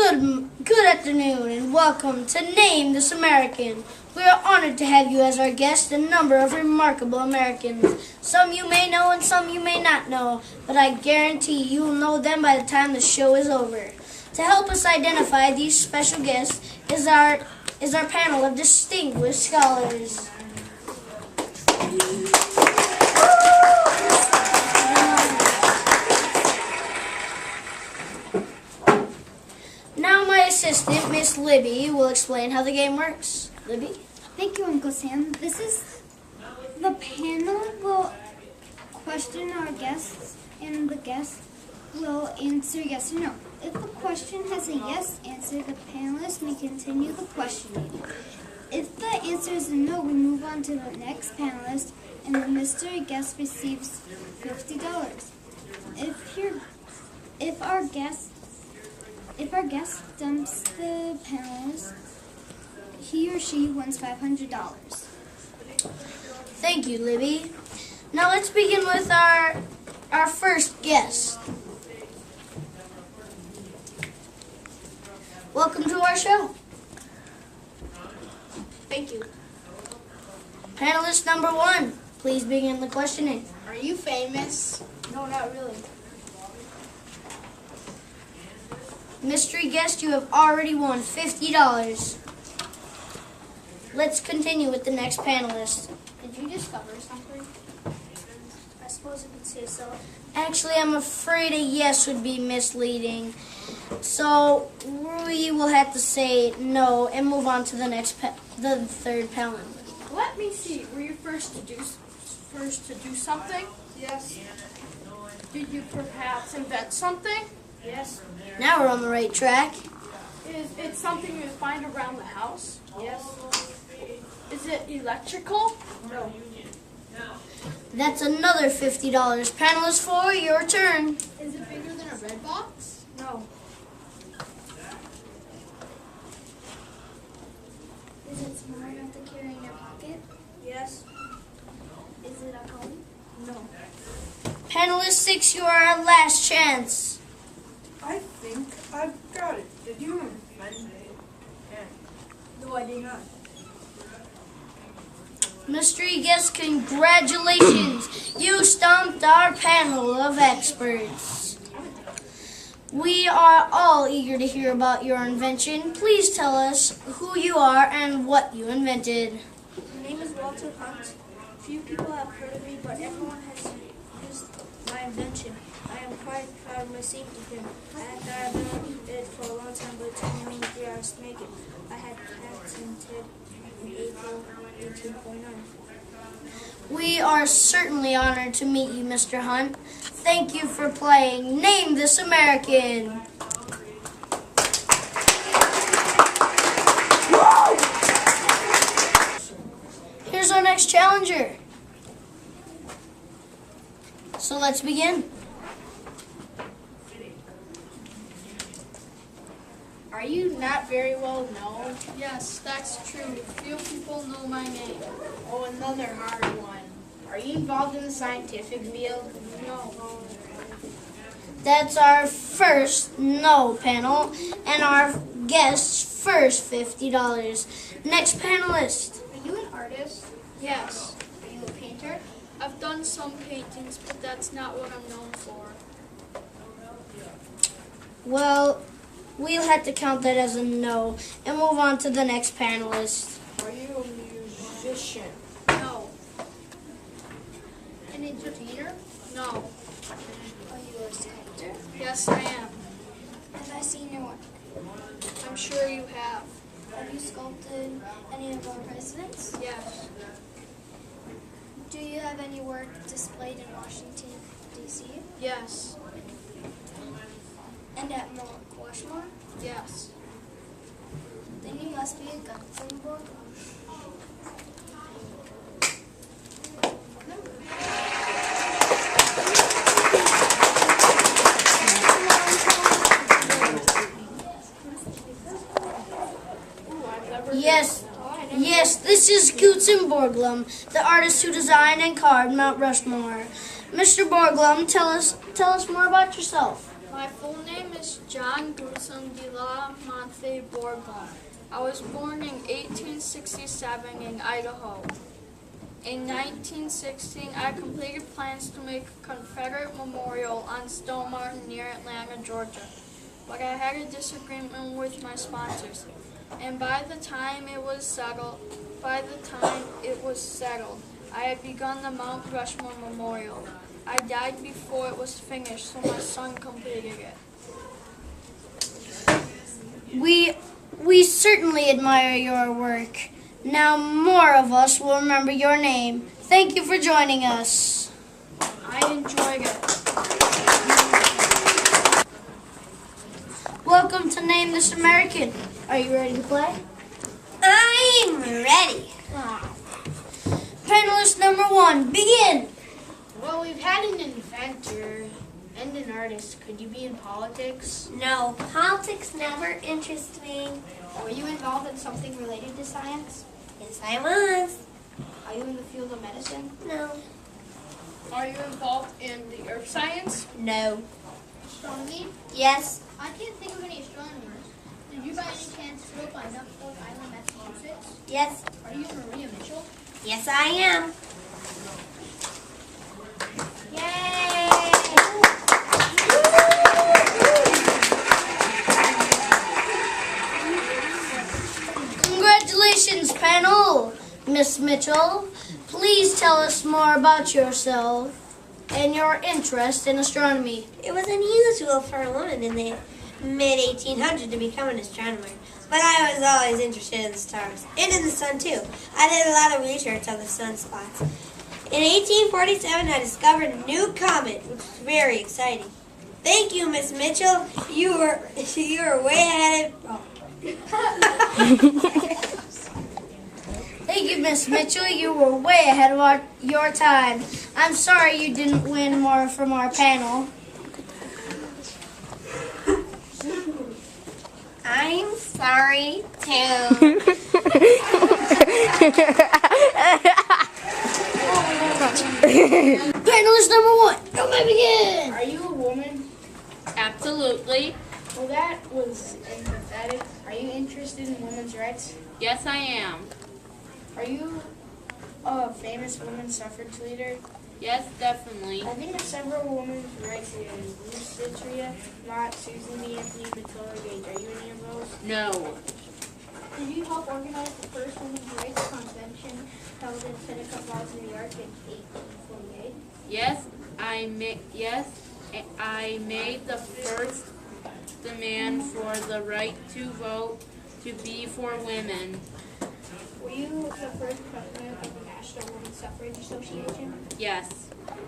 Good afternoon and welcome to Name This American. We are honored to have you as our guest, a number of remarkable Americans. Some you may know and some you may not know, but I guarantee you will know them by the time the show is over. To help us identify these special guests is our panel of distinguished scholars. Now my assistant, Miss Libby, will explain how the game works. Libby? Thank you, Uncle Sam. This is the panel will question our guests, and the guests will answer yes or no. If the question has a yes answer, the panelists may continue the questioning. If the answer is a no, we move on to the next panelist, and the mystery guest receives $50. If our guest dumps the panelist, he or she wins $500. Thank you, Libby. Now let's begin with our first guest. Welcome to our show. Thank you. Panelist number 1, please begin the questioning. Are you famous? No, not really. Mystery guest, you have already won $50. Let's continue with the next panelist. Did you discover something? I suppose you could say so. Actually, I'm afraid a yes would be misleading. So we will have to say no and move on to the the third panelist. Let me see. Were you first to do something? Yes. Did you perhaps invent something? Yes. Now we're on the right track. Is it something you find around the house? Yes. Is it electrical? No. That's another $50. Panelist 4, your turn. Is it bigger than a red box? No. Is it small enough to carry in your pocket? Yes. Is it a comb? No. Panelist 6, you are our last chance. I think I've got it. Did you invent it? No, I did not. Mystery guest, congratulations. You stumped our panel of experts. We are all eager to hear about your invention. Please tell us who you are and what you invented. My name is Walter Hunt. Few people have heard of me, but everyone has used my invention. I am quite proud of my safety pin. I had thought about it for a long time, but it took me only 3 hours to make it. I had patented in April 1849. We are certainly honored to meet you, Mr. Hunt. Thank you for playing Name This American. Here's our next challenger. So let's begin. Are you not very well known? Yes, that's true. Few people know my name. Oh, another hard one. Are you involved in the scientific field? No. That's our first no panel and our guest's first $50. Next panelist. Are you an artist? Yes. Are you a painter? I've done some paintings, but that's not what I'm known for. Well, we'll have to count that as a no and move on to the next panelist. Are you a musician? No. An entertainer? No. Are you a sculptor? Yes, I am. Have I seen your work? I'm sure you have. Have you sculpted any of our presidents? Yes. Do you have any work displayed in Washington, D.C.? Yes. And at Mount Rushmore? Yes. Then you must be a gun book. Yes, this is Borglum, the artist who designed and carved Mount Rushmore. Mr. Borglum, tell us more about yourself. My full name is John Guzman de la Monte Bourbon. I was born in 1867 in Idaho. In 1916, I completed plans to make a Confederate memorial on Stone Mountain near Atlanta, Georgia. But I had a disagreement with my sponsors, and by the time it was settled, I had begun the Mount Rushmore Memorial. I died before it was finished, so my son completed it. We certainly admire your work. Now more of us will remember your name. Thank you for joining us. I enjoyed it. Welcome to Name This American. Are you ready to play? I'm ready. Panelist number 1, begin. Well, we've had an inventor and an artist. Could you be in politics? No, politics never interests me. Were you involved in something related to science? Yes, I was. Are you in the field of medicine? No. Are you involved in the earth science? No. Astronomy? Yes. I can't think of any astronomers. Did you by any chance grow up on Duckport Island, Massachusetts? Yes. Are you Maria Mitchell? Yes, I am. Congratulations, panel. Miss Mitchell, please tell us more about yourself and your interest in astronomy. It was unusual for a woman in the mid-1800s to become an astronomer, but I was always interested in the stars, and in the sun too. I did a lot of research on the sunspots. In 1847, I discovered a new comet, which was very exciting. Thank you, Miss Mitchell. You were way ahead of... Thank you, Miss Mitchell. You were way ahead of your time. I'm sorry you didn't win more from our panel. I'm sorry, too. Panelist number 1, you may begin. Are you a woman? Absolutely. Well, that was empathetic. Are you interested in women's rights? Yes, I am. Are you a famous women's suffrage leader? Yes, definitely. I think of several women's rights leaders. Ruth Citria, Mott, Susan B. Anthony, Matilda Gage. Are you any of those? No. Did you help organize the first women's rights convention held in Seneca Falls, New York in 1848? Yes, I made the first demand for the right to vote to be for women. Were you the first president of the National Women's Suffrage Association? Yes.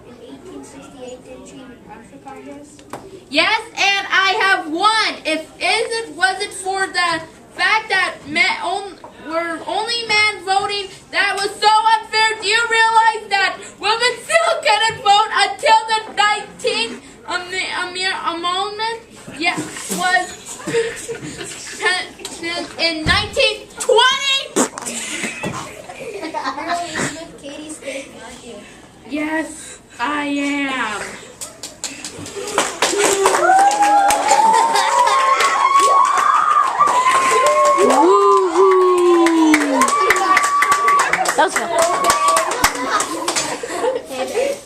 In 1868, didn't you even run for Congress? Yes, and I have won. Was it for the fact that were only men voting, that was so unfair. Do you realize that women still couldn't vote until the 19th amendment? Yeah, was in 1920. You're Elizabeth Cady Stanton, aren't you? Yes, I am.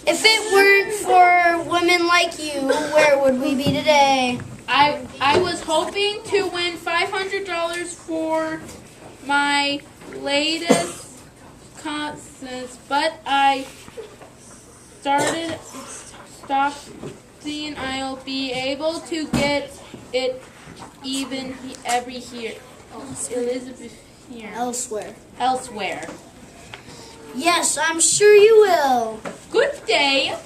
If it weren't for women like you, where would we be today? I was hoping to win $500 for my latest contest, but I stopped seeing I'll be able to get it even every year. Elizabeth here. Elsewhere. Elsewhere. Yes, I'm sure you will. Good day.